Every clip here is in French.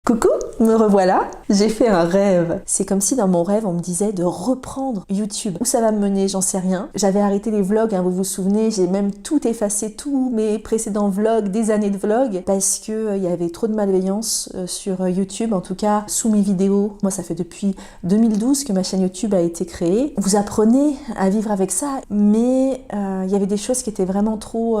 Coucou, me revoilà. J'ai fait un rêve. C'est comme si dans mon rêve on me disait de reprendre YouTube. Où ça va me mener, j'en sais rien. J'avais arrêté les vlogs, vous vous souvenez, j'ai même tout effacé, tous mes précédents vlogs, des années de vlogs, parce que il y avait trop de malveillance sur YouTube, en tout cas sous mes vidéos. Moi ça fait depuis 2012 que ma chaîne YouTube a été créée. Vous apprenez à vivre avec ça, mais il y avait des choses qui étaient vraiment trop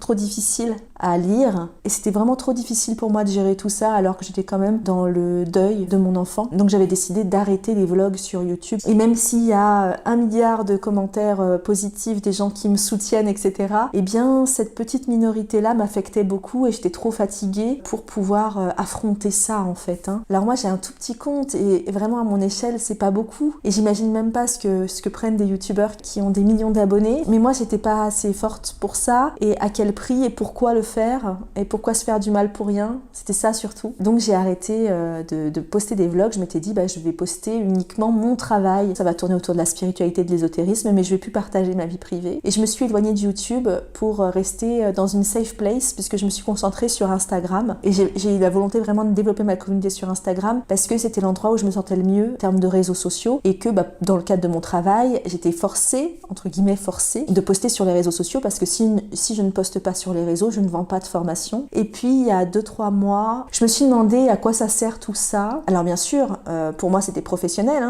difficiles à lire, et c'était vraiment trop difficile pour moi de gérer tout ça alors que j'étais quand même dans le deuil de mon enfant. Donc j'avais décidé d'arrêter les vlogs sur YouTube. Et même s'il y a 1 milliard de commentaires positifs, des gens qui me soutiennent, etc., eh bien cette petite minorité-là m'affectait beaucoup et j'étais trop fatiguée pour pouvoir affronter ça en fait. Alors moi j'ai un tout petit compte et vraiment à mon échelle c'est pas beaucoup. Et j'imagine même pas ce que prennent des youtubeurs qui ont des millions d'abonnés. Mais moi j'étais pas assez forte pour ça. Et à quel prix et pourquoi le faire et pourquoi se faire du mal pour rien, c'était ça surtout. Donc j'ai arrêté de poster des vlogs. Je m'étais dit je vais poster uniquement mon travail, ça va tourner autour de la spiritualité et de l'ésotérisme, mais je vais plus partager ma vie privée. Et je me suis éloignée de YouTube pour rester dans une safe place puisque je me suis concentrée sur Instagram et j'ai eu la volonté vraiment de développer ma communauté sur Instagram parce que c'était l'endroit où je me sentais le mieux en termes de réseaux sociaux et que dans le cadre de mon travail j'étais forcée, entre guillemets forcée, de poster sur les réseaux sociaux parce que si je ne poste pas sur les réseaux, je ne vends pas de formation. Et puis il y a 2-3 mois, je me suis demandé à quoi ça sert tout ça. Alors bien sûr, pour moi c'était professionnel,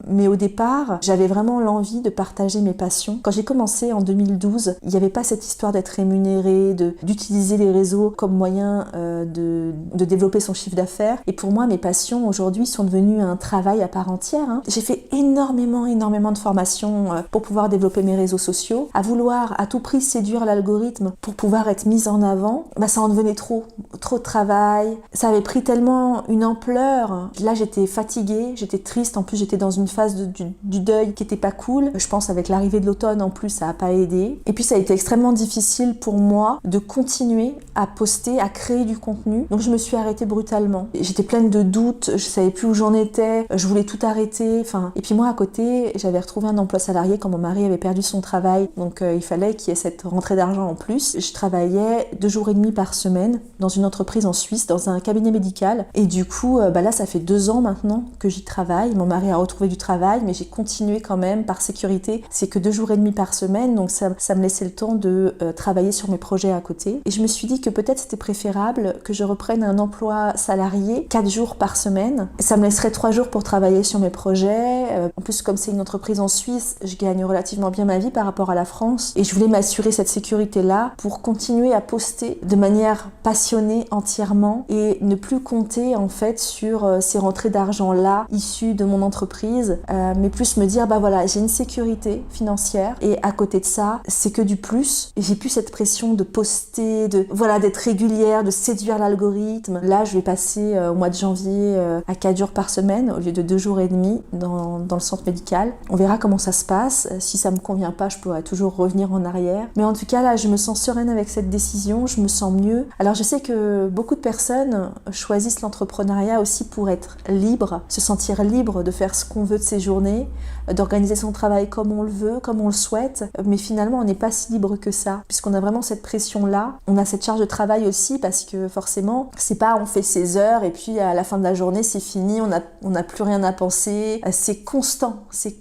mais au départ, j'avais vraiment l'envie de partager mes passions. Quand j'ai commencé en 2012, il n'y avait pas cette histoire d'être rémunéré, d'utiliser les réseaux comme moyen de développer son chiffre d'affaires. Et pour moi, mes passions aujourd'hui sont devenues un travail à part entière. J'ai fait énormément de formations pour pouvoir développer mes réseaux sociaux. À vouloir à tout prix séduire l'algorithme pour pouvoir être mise en avant, ça en devenait trop de travail. Ça avait pris tellement une ampleur. Là, j'étais fatiguée, j'étais triste. En plus, j'étais dans une phase du deuil qui était pas cool. Je pense avec l'arrivée de l'automne, en plus, ça a pas aidé. Et puis, ça a été extrêmement difficile pour moi de continuer à poster, à créer du contenu. Donc, je me suis arrêtée brutalement. J'étais pleine de doutes, je savais plus où j'en étais, je voulais tout arrêter. Et puis moi, à côté, j'avais retrouvé un emploi salarié quand mon mari avait perdu son travail. Donc, il fallait qu'il y ait cette rentrée d'argent en plus. Je travaillais 2 jours et demi par semaine dans une entreprise en Suisse, dans un cabinet médical. Et du coup, là, ça fait 2 ans maintenant que j'y travaille. Mon mari a retrouvé du travail, mais j'ai continué quand même par sécurité. C'est que 2 jours et demi par semaine, donc ça me laissait le temps de travailler sur mes projets à côté. Et je me suis dit que peut-être c'était préférable que je reprenne un emploi salarié 4 jours par semaine. Ça me laisserait 3 jours pour travailler sur mes projets. En plus, comme c'est une entreprise en Suisse, je gagne relativement bien ma vie par rapport à la France. Et je voulais m'assurer cette sécurité-là pour continuer à poster de manière passionnée entièrement et ne plus compter en fait sur ces rentrées d'argent-là issues de mon entreprise, mais plus me dire voilà, j'ai une sécurité financière et à côté de ça, c'est que du plus. Et j'ai plus cette pression de poster, d'être régulière, de séduire l'algorithme. Là, je vais passer au mois de janvier à 4 jours par semaine au lieu de 2 jours et demi dans le centre médical. On verra comment ça se passe. Si ça me convient pas, je pourrai toujours revenir en arrière. Mais en tout cas, là, je me sens sereine avec cette décision, je me sens mieux. Alors, je sais que beaucoup de personnes choisissent l'entrepreneuriat aussi pour être libre, se sentir libre de faire ce qu'on veut de ses journées, d'organiser son travail comme on le veut, comme on le souhaite. Mais finalement, on n'est pas si libre que ça, puisqu'on a vraiment cette pression-là. On a cette charge de travail aussi parce que forcément, c'est pas on fait ses heures et puis à la fin de la journée, c'est fini, on n'a plus rien à penser. C'est constant. C'est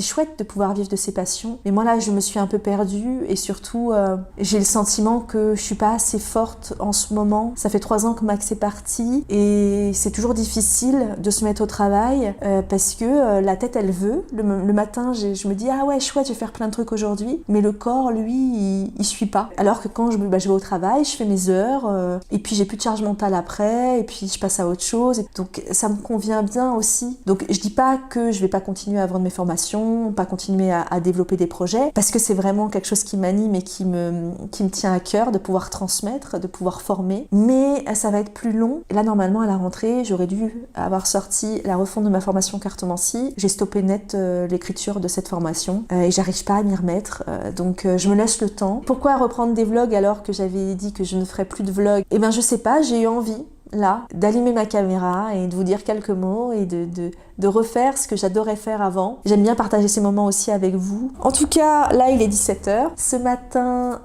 chouette de pouvoir vivre de ses passions. Mais moi là, je me suis un peu perdue et surtout, j'ai le sentiment que je suis pas assez forte en ce moment. Ça fait 3 ans que Max est parti et c'est toujours difficile de se mettre au travail parce que la tête, elle veut. Le matin, je me dis ah ouais, chouette, je vais faire plein de trucs aujourd'hui. Mais le corps, lui, il suit pas. Alors que quand je vais au travail, je fais mes heures et puis j'ai plus de charge mentale après et puis je passe à autre chose. Et donc ça me convient bien aussi. Donc je dis pas que je vais pas continuer à vendre mes formations, pas continuer à développer des projets parce que c'est vraiment quelque chose qui m'anime et qui me tient à cœur de pouvoir transmettre, de pouvoir former. Mais ça va être plus long. Là, normalement, à la rentrée, j'aurais dû avoir sorti la refonte de ma formation cartomancie. J'ai stoppé net l'écriture de cette formation et j'arrive pas à m'y remettre. Donc je me laisse le temps. Pourquoi reprendre des vlogs alors que j'avais dit que je ne ferais plus de vlogs? Eh bien, je sais pas, j'ai eu envie là, d'allumer ma caméra et de vous dire quelques mots et de refaire ce que j'adorais faire avant. J'aime bien partager ces moments aussi avec vous. En tout cas, là, il est 17h. Ce matin,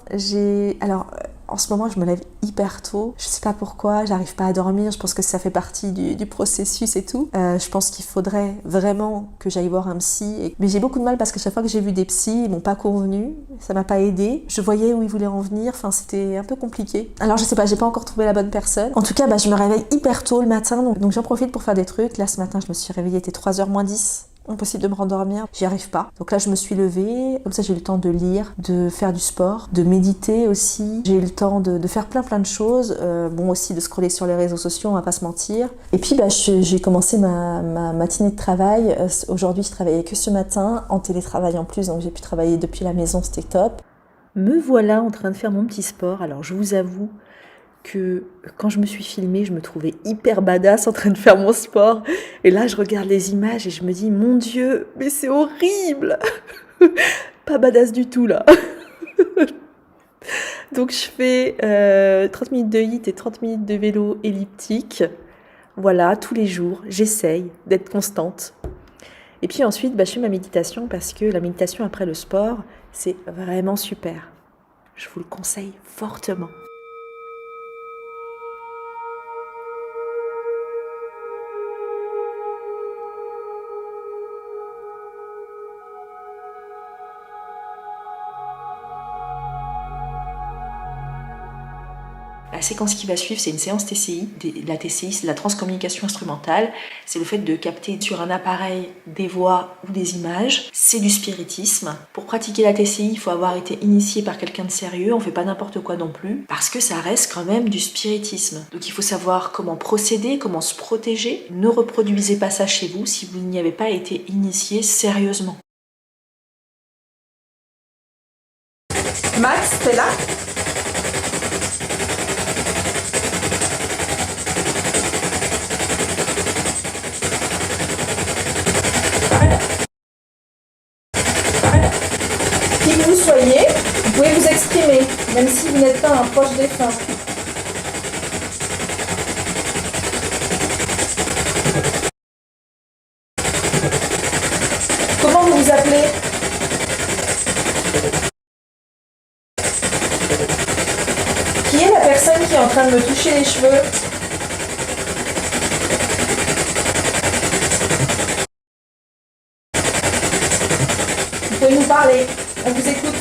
En ce moment, je me lève hyper tôt. Je sais pas pourquoi, j'arrive pas à dormir. Je pense que ça fait partie du processus et tout. Je pense qu'il faudrait vraiment que j'aille voir un psy. Mais j'ai beaucoup de mal parce que chaque fois que j'ai vu des psys, ils m'ont pas convenu. Ça m'a pas aidé. Je voyais où ils voulaient en venir. Enfin, c'était un peu compliqué. Alors, je sais pas, j'ai pas encore trouvé la bonne personne. En tout cas, je me réveille hyper tôt le matin. Donc j'en profite pour faire des trucs. Là, ce matin, je me suis réveillée, il était 3h moins 10. Impossible de me rendormir, j'y arrive pas. Donc là, je me suis levée, comme ça j'ai eu le temps de lire, de faire du sport, de méditer aussi. J'ai eu le temps de faire plein de choses. Bon, aussi de scroller sur les réseaux sociaux, on va pas se mentir. Et puis, j'ai commencé ma matinée de travail. Aujourd'hui, je travaillais que ce matin, en télétravail en plus, donc j'ai pu travailler depuis la maison, c'était top. Me voilà en train de faire mon petit sport. Alors, je vous avoue que quand je me suis filmée, je me trouvais hyper badass en train de faire mon sport. Et là, je regarde les images et je me dis, mon Dieu, mais c'est horrible. Pas badass du tout, là. Donc, je fais 30 minutes de HIIT et 30 minutes de vélo elliptique. Voilà, tous les jours, j'essaye d'être constante. Et puis ensuite, je fais ma méditation parce que la méditation après le sport, c'est vraiment super. Je vous le conseille fortement. La séquence qui va suivre, c'est une séance TCI. La TCI, c'est de la transcommunication instrumentale. C'est le fait de capter sur un appareil des voix ou des images. C'est du spiritisme. Pour pratiquer la TCI, il faut avoir été initié par quelqu'un de sérieux. On ne fait pas n'importe quoi non plus. Parce que ça reste quand même du spiritisme. Donc il faut savoir comment procéder, comment se protéger. Ne reproduisez pas ça chez vous si vous n'y avez pas été initié sérieusement. Max, t'es là ? Qui que vous soyez, vous pouvez vous exprimer, même si vous n'êtes pas un proche défunt. Comment vous vous appelez ? Qui est la personne qui est en train de me toucher les cheveux ? Vous pouvez nous parler, on vous écoute.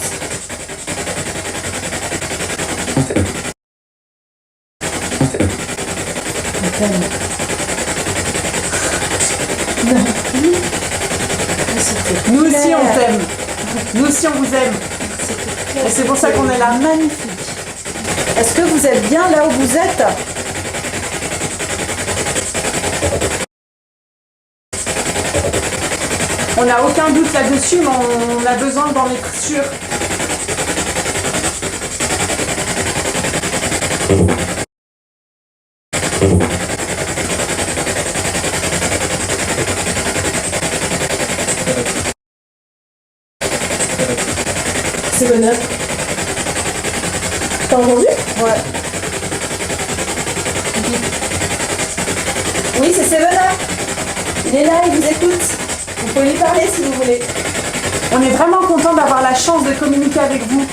Nous aussi on t'aime. Nous aussi on vous aime. Et c'est pour ça qu'on est là. Magnifique. Est-ce que vous êtes bien là où vous êtes ? On n'a aucun doute là-dessus, mais on a besoin d'en être sûr. C'est bonheur. T'as entendu ? Ouais. Oui, c'est Seven Up. Il est là, il vous écoute. Vous pouvez lui parler si vous voulez. On est vraiment content d'avoir la chance de communiquer avec vous.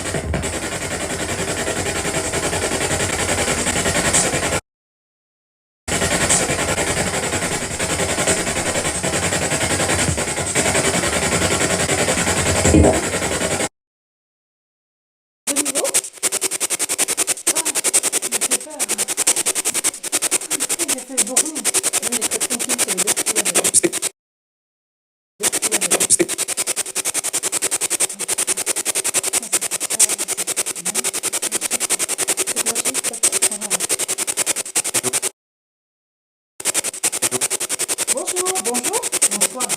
Bonjour. Bonjour. Bonsoir.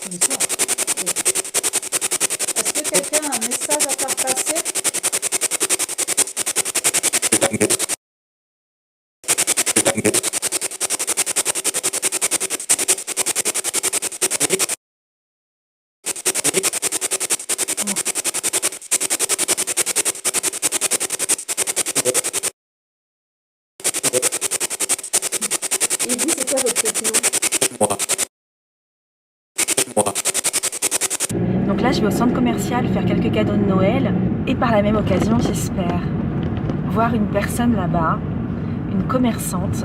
Bonsoir. Est-ce que quelqu'un a un message à faire passer ? Et vous, c'est quoi votre petit nom ? Donc là, je vais au centre commercial faire quelques cadeaux de Noël et par la même occasion, j'espère voir une personne là-bas, une commerçante,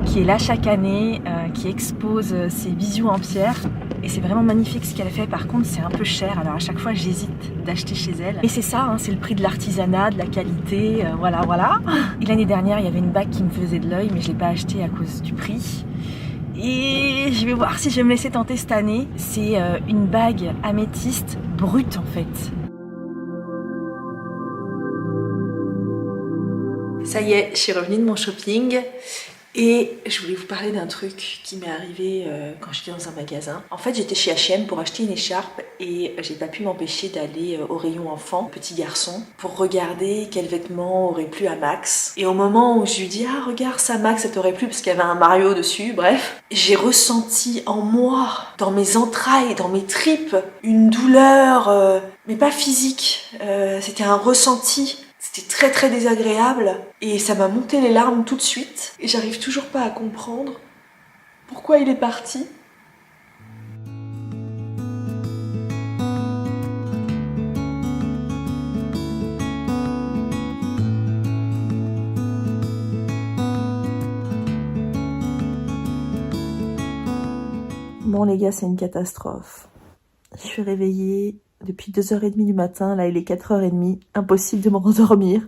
qui est là chaque année, qui expose ses bijoux en pierre. Et c'est vraiment magnifique ce qu'elle fait. Par contre, c'est un peu cher. Alors à chaque fois, j'hésite d'acheter chez elle. Et c'est ça, hein, c'est le prix de l'artisanat, de la qualité, voilà. Et l'année dernière, il y avait une bague qui me faisait de l'œil, mais je ne l'ai pas achetée à cause du prix. Et je vais voir si je vais me laisser tenter cette année. C'est une bague améthyste brute en fait. Ça y est, je suis revenue de mon shopping et je voulais vous parler d'un truc qui m'est arrivé quand j'étais dans un magasin. En fait, j'étais chez H&M pour acheter une écharpe et j'ai pas pu m'empêcher d'aller au rayon enfant, petit garçon, pour regarder quels vêtements auraient plu à Max. Et au moment où je lui dis « Ah, regarde ça Max, ça t'aurait plu » parce qu'il y avait un Mario dessus, bref. J'ai ressenti en moi, dans mes entrailles, dans mes tripes, une douleur, mais pas physique. C'était un ressenti. C'était très très désagréable et ça m'a monté les larmes tout de suite et j'arrive toujours pas à comprendre pourquoi il est parti. Bon les gars, c'est une catastrophe. Je suis réveillée depuis 2h30 du matin, là il est 4h30, impossible de me rendormir.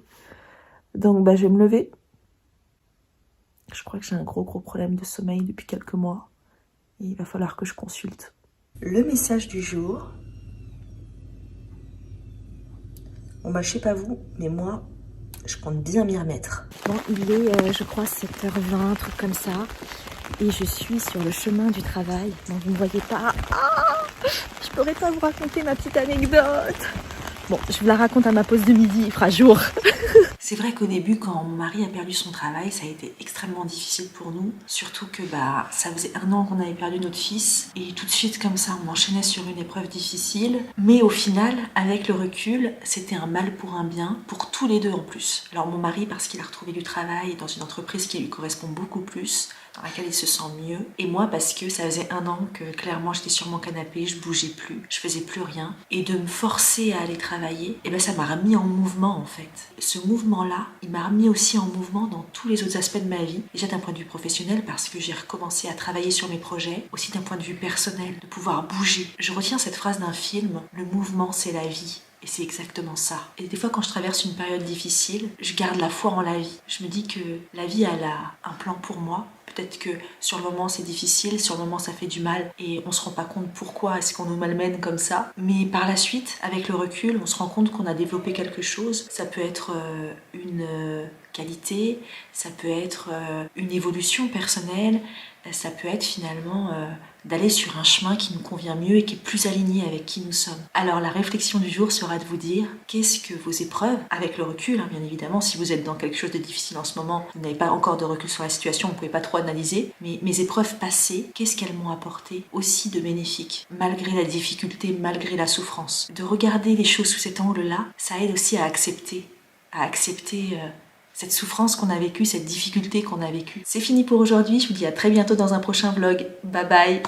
Donc je vais me lever. Je crois que j'ai un gros problème de sommeil depuis quelques mois. Et il va falloir que je consulte. Le message du jour. Bon je sais pas vous, mais moi, je compte bien m'y remettre. Bon, il est je crois 7h20, un truc comme ça. Et je suis sur le chemin du travail. Donc vous ne voyez pas. Je pourrais pas vous raconter ma petite anecdote. Bon, je vous la raconte à ma pause de midi, il fera jour. C'est vrai qu'au début, quand mon mari a perdu son travail, ça a été extrêmement difficile pour nous. Surtout que ça faisait 1 an qu'on avait perdu notre fils. Et tout de suite, comme ça, on enchaînait sur une épreuve difficile. Mais au final, avec le recul, c'était un mal pour un bien, pour tous les deux en plus. Alors mon mari, parce qu'il a retrouvé du travail dans une entreprise qui lui correspond beaucoup plus, dans laquelle il se sent mieux. Et moi, parce que ça faisait 1 an que clairement j'étais sur mon canapé, je bougeais plus, je faisais plus rien. Et de me forcer à aller travailler, ça m'a remis en mouvement en fait. Ce mouvement-là, il m'a remis aussi en mouvement dans tous les autres aspects de ma vie. Déjà d'un point de vue professionnel, parce que j'ai recommencé à travailler sur mes projets. Aussi d'un point de vue personnel, de pouvoir bouger. Je retiens cette phrase d'un film, le mouvement c'est la vie. Et c'est exactement ça. Et des fois, quand je traverse une période difficile, je garde la foi en la vie. Je me dis que la vie, elle a un plan pour moi. Peut-être que sur le moment, c'est difficile, sur le moment, ça fait du mal et on se rend pas compte pourquoi est-ce qu'on nous malmène comme ça. Mais par la suite, avec le recul, on se rend compte qu'on a développé quelque chose. Ça peut être une qualité, ça peut être une évolution personnelle, ça peut être finalement d'aller sur un chemin qui nous convient mieux et qui est plus aligné avec qui nous sommes. Alors la réflexion du jour sera de vous dire qu'est-ce que vos épreuves, avec le recul, bien évidemment, si vous êtes dans quelque chose de difficile en ce moment, vous n'avez pas encore de recul sur la situation, vous ne pouvez pas trop analyser, mais mes épreuves passées, qu'est-ce qu'elles m'ont apporté aussi de bénéfique, malgré la difficulté, malgré la souffrance. De regarder les choses sous cet angle-là, ça aide aussi à accepter cette souffrance qu'on a vécue, cette difficulté qu'on a vécue. C'est fini pour aujourd'hui, je vous dis à très bientôt dans un prochain vlog. Bye bye.